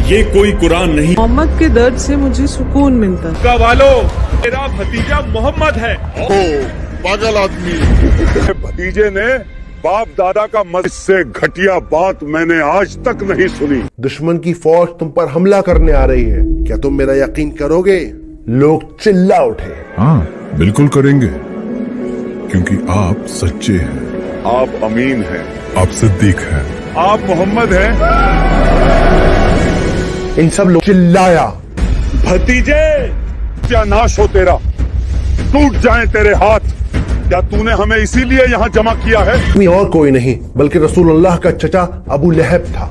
یہ کوئی قرآن نہیں. محمد کے درد سے مجھے سکون ملتا ہے. مکہ والوں، میرا بھتیجا محمد ہے. پاگل آدمی، بھتیجے نے باپ دادا کا مذہب سے گھٹیا بات میں نے آج تک نہیں سنی. دشمن کی فوج تم پر حملہ کرنے آ رہی ہے، کیا تم میرا یقین کرو گے؟ لوگ چلا اٹھے. ہاں بالکل کریں گے، کیونکہ آپ سچے ہیں، آپ امین ہیں، آپ صدیق ہیں، آپ محمد ہیں. ان سب لوگ چلایا. بھتیجے کیا ناش ہو تیرا، ٹوٹ جائیں تیرے ہاتھ. کیا تو نے ہمیں اسی لیے یہاں جمع کیا ہے؟ اور کوئی نہیں بلکہ رسول اللہ کا چچا ابو لہب تھا.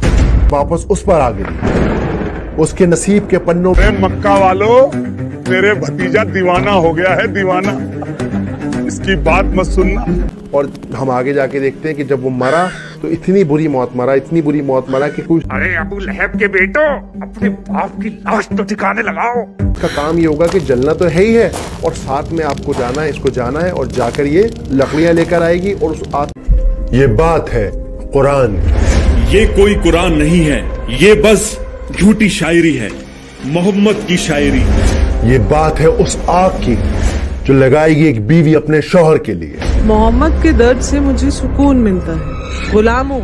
واپس اس پر آ گئی. اس کے نصیب کے پنوں اے مکہ والو، میرے بھتیجا دیوانہ ہو گیا ہے، دیوانہ. اس کی بات مت سننا. اور ہم آگے جا کے دیکھتے ہیں کہ جب وہ مرا تو اتنی بری موت مرا، اتنی بری موت مرا کہ کوئی ارے ابو لہب کے بیٹو، اپنے باپ کی لاش تو ٹھکانے لگاؤ. اس کا کام یہ ہوگا کہ جلنا تو ہے ہی ہے، اور ساتھ میں آپ کو جانا ہے، اس کو جانا ہے اور جا کر یہ لکڑیاں لے کر آئے گی. اور یہ بات ہے قرآن. یہ کوئی قرآن نہیں ہے، یہ بس جھوٹی شاعری ہے، محمد کی شاعری. یہ بات ہے اس آگ کی جو لگائے گی ایک بیوی اپنے شوہر کے لیے. محمد کے درد سے مجھے سکون ملتا ہے. غلاموں،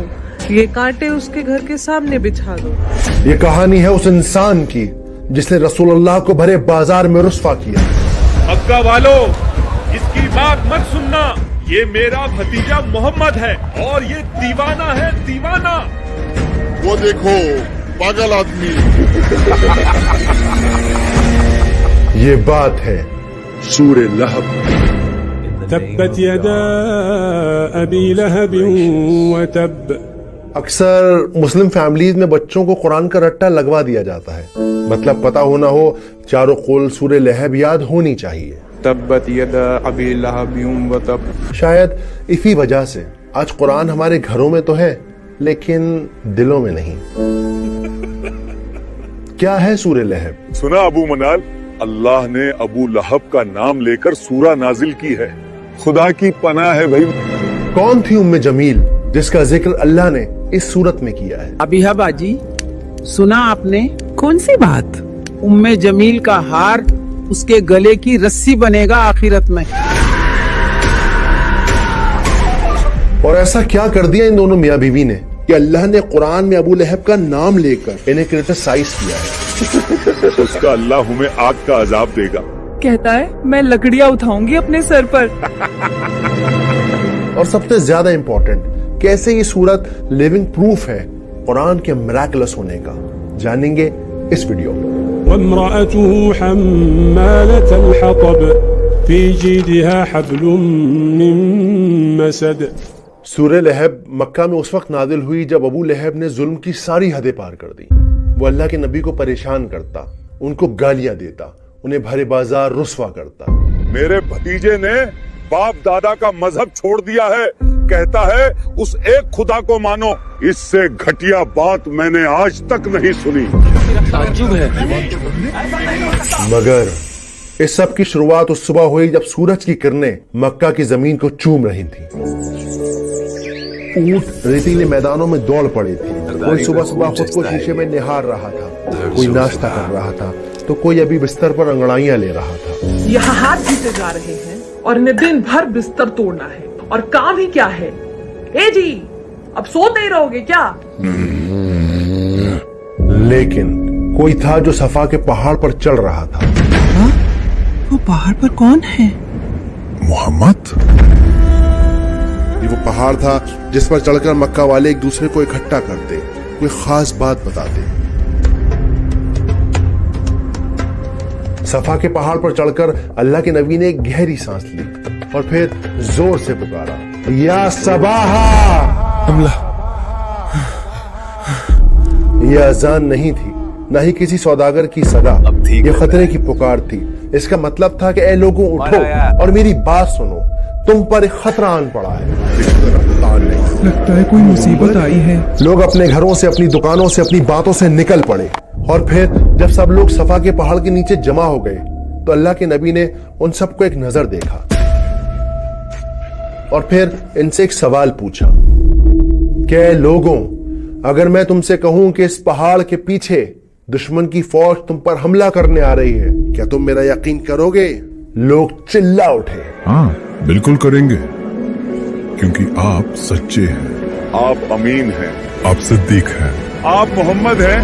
یہ کانٹے اس کے گھر کے سامنے بچھا دو. یہ کہانی ہے اس انسان کی جس نے رسول اللہ کو بھرے بازار میں رسوا کیا. مکہ والو، اس کی بات مت سننا. یہ میرا بھتیجا محمد ہے اور یہ دیوانہ ہے، دیوانہ. وہ دیکھو پاگل آدمی. یہ بات ہے سورہ لہب. تبت یدا ابی لہب وتب. اکثر مسلم فیملیز میں بچوں کو قرآن کا رٹا لگوا دیا جاتا ہے، مطلب پتہ ہونا ہو، چاروں قول سورہ لہب یاد ہونی چاہیے. تبت یدا ابی لہب وتب. شاید اسی وجہ سے آج قرآن ہمارے گھروں میں تو ہے لیکن دلوں میں نہیں. کیا ہے سورہ لہب؟ سنا ابو منال، اللہ نے ابو لہب کا نام لے کر سورہ نازل کی ہے. خدا کی پناہ ہے بھائی. کون تھی ام جمیل جس کا ذکر اللہ نے اس صورت میں کیا ہے؟ ابیہ باجی، سنا آپ نے؟ کون سی بات؟ ام جمیل کا ہار اس کے گلے کی رسی بنے گا آخرت میں. اور ایسا کیا کر دیا ان دونوں میاں بیوی نے کہ اللہ نے قرآن میں ابو لہب کا نام لے کر انہیں کرٹیسائز کیا ہے. اس کا اللہ ہمیں آگ کا عذاب دے گا. کہتا ہے میں لکڑیاں اٹھاؤں گی اپنے سر پر. اور سب سے زیادہ امپورٹنٹ، کیسے یہ صورت لیونگ پروف ہے قرآن کے میراکلس ہونے کا، جانیں گے اس ویڈیو میں. وامرأته حمالة الحطب في جيدها حبل من مسد. سورہ لہب مکہ میں اس وقت نازل ہوئی جب ابو لہب نے ظلم کی ساری حدیں پار کر دی. وہ اللہ کے نبی کو پریشان کرتا، ان کو گالیاں دیتا، انہیں بھرے بازار رسوا کرتا. میرے بھتیجے نے باپ دادا کا مذہب چھوڑ دیا ہے، کہتا ہے اس ایک خدا کو مانو. اس سے گھٹیا بات میں نے آج تک نہیں سنی. تعجب ہے. مگر اس سب کی شروعات اس صبح ہوئی جب سورج کی کرنیں مکہ کی زمین کو چوم رہی تھیں. اونٹ ریتیلے میدانوں میں دوڑ پڑے تھے. کوئی صبح صبح خود کو شیشے میں نہار رہا تھا، کوئی ناشتہ کر رہا تھا تو کوئی ابھی بستر پر انگڑائیاں لے رہا تھا. یہاں ہاتھ جیتے جا رہے ہیں اور انہیں دن بھر بستر توڑنا ہے، اور کام ہی کیا ہے؟ اے جی، اب سوتے ہی رہو گے کیا؟ لیکن کوئی تھا جو صفا کے پہاڑ پر چڑھ رہا تھا. وہ پہاڑ پر کون ہے؟ محمد. یہ وہ پہاڑ تھا جس پر چڑھ کر مکہ والے ایک دوسرے کو اکٹھا کرتے، کوئی خاص بات بتاتے. صفا کے پہاڑ پر چڑھ کر اللہ کے نبی نے ایک گہری سانس لی اور پھر زور سے پکارا، یا صباحا. یہ اذان نہیں تھی، نہ ہی کسی سوداگر کی صدا، یہ خطرے کی پکار تھی. اس کا مطلب تھا کہ اے لوگوں اٹھو اور میری بات سنو، تم پر ایک خطرہ آن پڑا ہے. لگتا ہے کوئی مصیبت آئی ہے. لوگ اپنے گھروں سے، اپنی دکانوں سے، اپنی باتوں سے نکل پڑے. اور پھر جب سب لوگ صفا کے پہاڑ کے نیچے جمع ہو گئے تو اللہ کے نبی نے ان سب کو ایک نظر دیکھا اور پھر ان سے ایک سوال پوچھا کہ اے لوگوں، اگر میں تم سے کہوں کہ اس پہاڑ کے پیچھے दुश्मन की फौज तुम पर हमला करने आ रही है, क्या तुम मेरा यकीन करोगे? लोग चिल्ला उठे। हाँ बिल्कुल करेंगे, क्योंकि आप सच्चे हैं, आप अमीन हैं, आप सिद्दीक हैं, आप मोहम्मद हैं।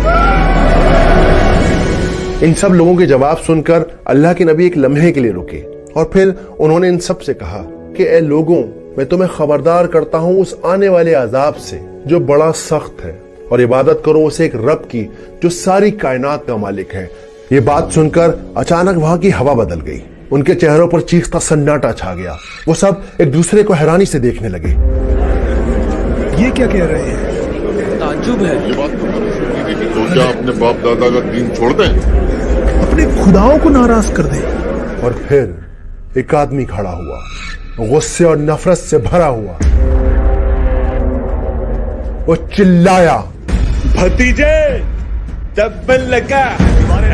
इन सब लोगों के जवाब सुनकर अल्लाह के नबी एक लम्हे के लिए रुके और फिर उन्होंने इन सब से कहा कि ए लोगों, मैं तुम्हें खबरदार करता हूं उस आने वाले अजाब से जो बड़ा सख्त है, और इबादत करो उस एक रब की जो सारी कायनात का मालिक है। ये बात सुनकर अचानक वहां की हवा बदल गई, उनके चेहरों पर चीखता सन्नाटा छा गया। वो सब एक दूसरे को हैरानी से देखने लगे। ये क्या कह रहे हैं? ताज्जुब है। तो क्या अपने बाप दादा का दीन छोड़ दें? अपने खुदाओं को नाराज कर दे। और फिर एक आदमी खड़ा हुआ, गुस्से और नफरत से भरा हुआ। वो चिल्लाया, भतीजे तब्बन लका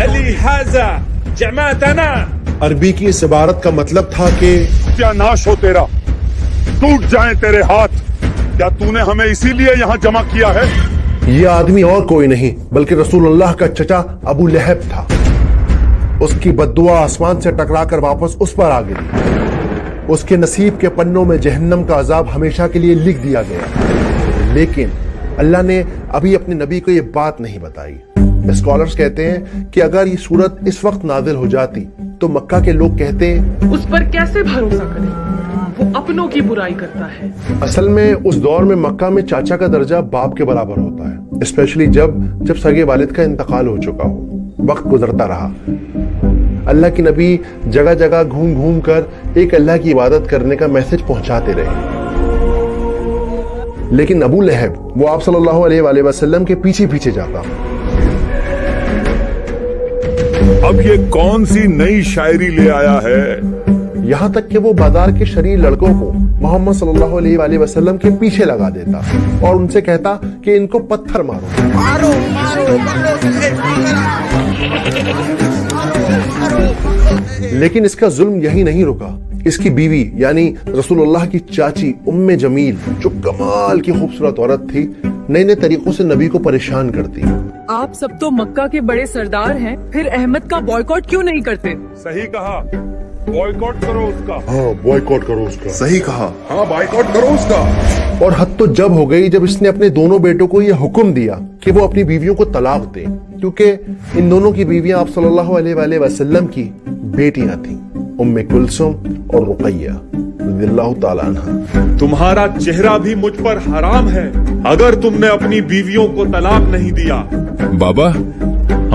अली हाजा जमातना। अरबी की इस इबारत का मतलब था कि सत्यानाश हो तेरा, टूट जाएं तेरे हाथ। क्या तूने हमें इसीलिए यहाँ जमा किया है? यह आदमी और कोई नहीं बल्कि रसूलुल्लाह का चचा अबू लहब था। उसकी बद्दुआ आसमान से टकराकर वापस उस पर आ गिरी। उसके नसीब के पन्नों में जहन्नम का अजाब हमेशा के लिए लिख दिया गया। लेकिन अल्लाह ने अभी अपने नबी को यह बात नहीं बताई। स्कॉलर्स कहते हैं कि अगर ये सूरत इस वक्त नाजिल हो जाती तो मक्का के लोग कहते उस पर कैसे भरोसा करें, वो अपनों की बुराई करता है। असल में उस दौर में मक्का में चाचा का दर्जा बाप के बराबर होता है, स्पेशली जब सगे वालिद का इंतकाल हो चुका हो, वक्त गुजरता रहा। अल्लाह की नबी जगह जगह घूम घूम कर एक अल्लाह की इबादत करने का मैसेज पहुंचाते रहे। लेकिन अबू लहब वो आप सल्लल्लाहु अलैहि वसल्लम के पीछे पीछे जाता। अब ये कौन सी नई शायरी ले आया है? यहाँ तक कि वो बाजार के शरीर लड़कों को मोहम्मद सल्लल्लाहु अलैहि वसल्लम के पीछे लगा देता और उनसे कहता कि इनको पत्थर मारो। लेकिन इसका जुल्म यही नहीं रुका। इसकी बीवी यानी रसूलुल्लाह की चाची उम्मे जमील, जो कमाल की खूबसूरत औरत थी, नए नए तरीकों से नबी को परेशान करती। आप सब तो मक्का के बड़े सरदार हैं, फिर अहमद का बॉयकॉट क्यों नहीं करते? सही कहा, बॉयकॉट करो उसका। हाँ, बॉयकॉट करो उसका। सही कहा, हाँ बॉयकॉट करो उसका। और हद तो जब हो गई जब इसने अपने दोनों बेटों को यह हुक्म दिया कि वो अपनी बीवियों को तलाक दें, क्योंकि इन दोनों की बीवियां आप सल्लल्लाहु अलैहि वसल्लम की बेटियां थीं, उम्मे कुलसुम और रुकैया रज़ियल्लाहु ताला अन्हा। तुम्हारा चेहरा भी मुझ पर हराम है अगर तुमने अपनी बीवियों को तलाक नहीं दिया। बाबा,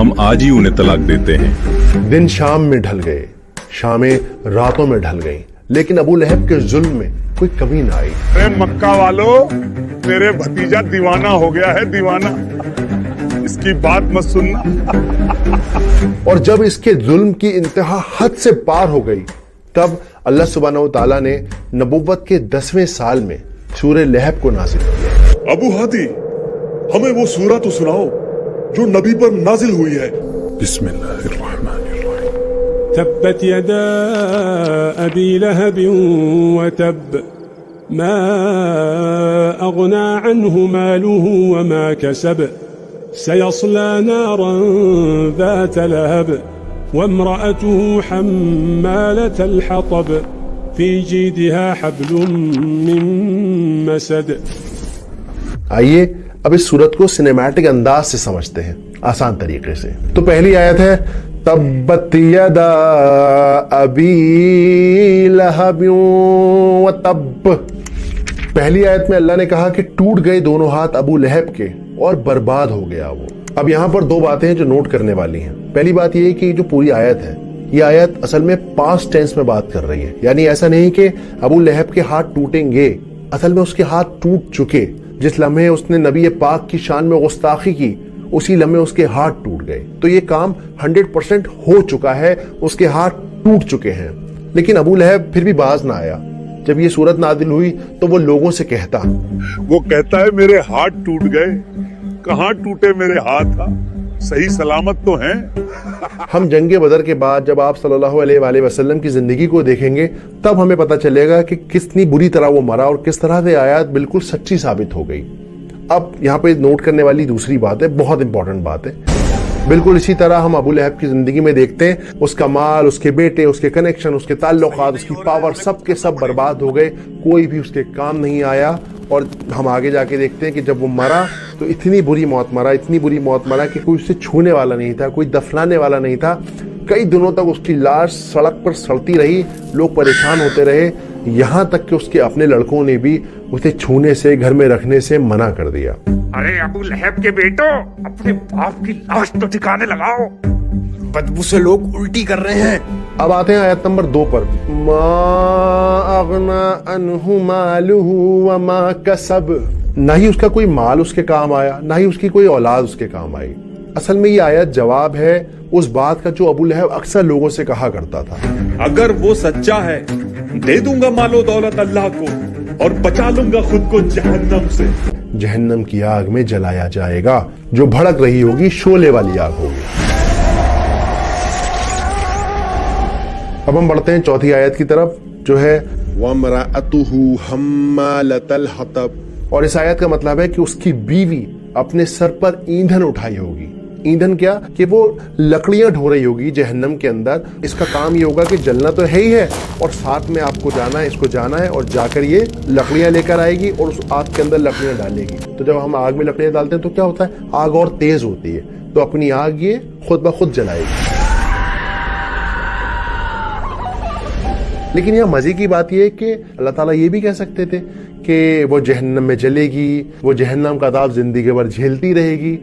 हम आज ही उन्हें तलाक देते हैं। दिन शाम में ढल गए, शामें रातों में ढल गई, लेकिन अबू लहब के जुल्म में कोई कमी ना आई। अरे मक्का वालों, मेरे भतीजा दीवाना हो गया है, दीवाना। इसकी बात मत सुनना। और जब इसके जुल्म की इंतहा हद से पार हो गई, तब अल्लाह सुब्हानहू तआला ने नबुव्वत के 10वें साल में सूरह लहब को नाज़िल किया। अबू हादी, हमें वो सूरह तो सुनाओ जो नबी पर नाजिल हुई है। बिस्मिल्लाहिर्रहमानिर्रहीम। तब्बत यदा अबी लहब व तब मा अगना अन्हु मालुहु व मा कसब सयस्ला नारन ذات लहब वम्रअतुहु हम्मालतल हतब फी जीदिहा हब्लुम मिन मसद। आइए अब इस सूरत को सिनेमैटिक अंदाज से समझते हैं, आसान तरीके से। तो पहली आयत है तब्बत यदा अबी लहब व तब। पहली आयत में अल्लाह ने कहा कि टूट गए दोनों हाथ अबू लहब के और बर्बाद हो गया वो। अब यहाँ पर दो बातें हैं जो नोट करने वाली हैं। पहली बात यह है कि जो पूरी आयत है, ये आयत असल में पास्ट टेंस में बात कर रही है, यानी ऐसा नहीं कि अबू लहब के हाथ टूटेंगे, असल में उसके हाथ टूट चुके। जिस लम्हे उसने नबी पाक की शान में गुस्ताखी की, उसी लम्हे उसके हाथ टूट गए। तो ये काम 100% हो चुका है, उसके हाथ टूट चुके हैं। लेकिन अबू लहब फिर भी बाज ना आया। जब ये सूरत नादिल हुई तो वो लोगों से कहता, वो कहता है मेरे हाथ टूट गए। कहाँ टूटे मेरे हाथ? सही सलामत तो हैं। हम जंगे बदर के बाद जब आप सल्लल्लाहु अलैहि वसल्लम की जिंदगी को देखेंगे, तब हमें पता चलेगा कि कितनी बुरी तरह वो मरा और किस तरह से आयत बिल्कुल सच्ची साबित हो गई। अब यहाँ पे नोट करने वाली दूसरी बात है, बहुत इंपॉर्टेंट बात है। बिल्कुल इसी तरह हम अबू लहब की जिंदगी में देखते हैं, उसका माल, उसके बेटे, उसके कनेक्शन, उसके ताल्लुकात, उसकी पावर, सब के सब बर्बाद हो गए, कोई भी उसके काम नहीं आया। और हम आगे जाके देखते हैं कि जब वो मरा तो इतनी बुरी मौत मरा, इतनी बुरी मौत मरा कि कोई उसे छूने वाला नहीं था, कोई दफनाने वाला नहीं था। कई दिनों तक उसकी लाश सड़क पर सड़ती रही, लोग परेशान होते रहे, यहाँ तक कि उसके अपने लड़कों ने भी उसे छूने से, घर में रखने से मना कर दिया। अरे अबू लहब के बेटो, अपने बाप की लाश तो ठिकाने लगाओ, बदबू से लोग उल्टी कर रहे हैं। अब आते हैं आयत नंबर 2 पर। मा अगना अन्हु मालुहु व मा कसब। ना ही उसका कोई माल उसके काम आया, ना ही उसकी कोई औलाद उसके काम आई। असल में ये आयत जवाब है उस बात का जो अबू लहब अक्सर लोगों से कहा करता था, अगर वो सच्चा है दे दूंगा मालो दौलत अल्लाह को और बचा लूंगा खुद को जहन्नम से। जहन्नम की आग में जलाया जाएगा, जो भड़क रही होगी शोले वाली आग होगी। अब हम बढ़ते हैं चौथी आयत की तरफ, जो है वमराअतुहु हम्मालतल हतब। और इस आयत का मतलब है कि उसकी बीवी अपने सर पर ईंधन उठाई होगी। ईंधन क्या? कि वो लकड़ियां ढो रही होगी जहन्नम के अंदर। इसका काम ये होगा कि जलना तो है ही है, और साथ में आपको जाना है, इसको जाना है और जाकर ये लकड़ियां लेकर आएगी और उस आग के अंदर लकड़ियां डालेगी। तो जब हम आग में लकड़ियां डालते हैं तो क्या होता है? आग और तेज होती है, तो अपनी आग ये खुद ब खुद जलाएगी। लेकिन यहाँ मजे की बात यह है कि अल्लाह ताला ये भी कह सकते थे कि वो जहन्नम में जलेगी, वो जहन्नम का अज़ाब जिंदगी भर झेलती रहेगी।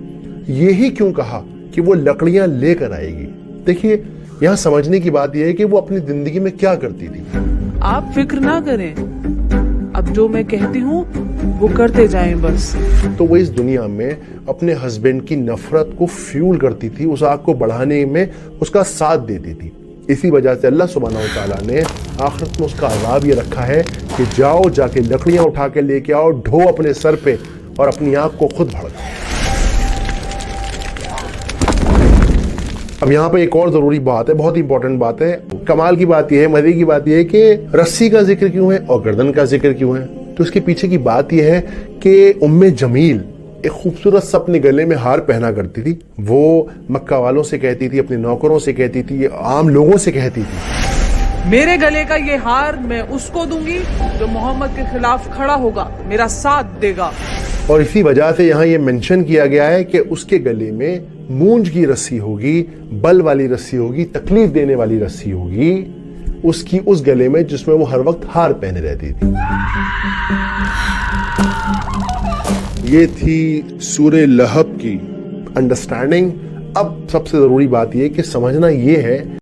यही क्यों कहा कि वो लकड़ियां लेकर आएगी? देखिए, यहाँ समझने की बात यह है कि वो अपनी जिंदगी में क्या करती थी। आप फिक्र ना करें, अब जो मैं कहती हूँ वो करते जाएं बस। तो वो इस दुनिया में अपने हस्बैंड की नफरत को फ्यूल करती थी, उस आग को बढ़ाने में उसका साथ देती थी। इसी वजह से अल्लाह सुब्हानहू व तआला ने आखिरत में उसका अज़ाब ये रखा है कि जाओ, जाके लकड़ियां उठा के लेके आओ, ढो अपने सर पे और अपनी आग को खुद भड़काओ। अब यहाँ पे एक और जरूरी बात है, बहुत इंपॉर्टेंट बात है। कमाल की बात यह है, मजे की बात यह है कि रस्सी का जिक्र क्यों है और गर्दन का जिक्र क्यों है? तो इसके पीछे की बात यह है कि उम्मे जमील एक खूबसूरत सा अपने गले में हार पहना करती थी। वो मक्का वालों से कहती थी, अपने नौकरों से कहती थी, आम लोगों से कहती थी, मेरे गले का ये हार मैं उसको दूंगी जो मोहम्मद के खिलाफ खड़ा होगा, मेरा साथ देगा। और इसी वजह से यहाँ ये मेंशन किया गया है कि उसके गले में मूंज की रस्सी होगी, बल वाली रस्सी होगी, तकलीफ देने वाली रस्सी होगी उसकी उस गले में जिसमें वो हर वक्त हार पहने रहती थी। ये थी सूरे लहब की अंडरस्टैंडिंग। अब सबसे जरूरी बात ये कि समझना ये है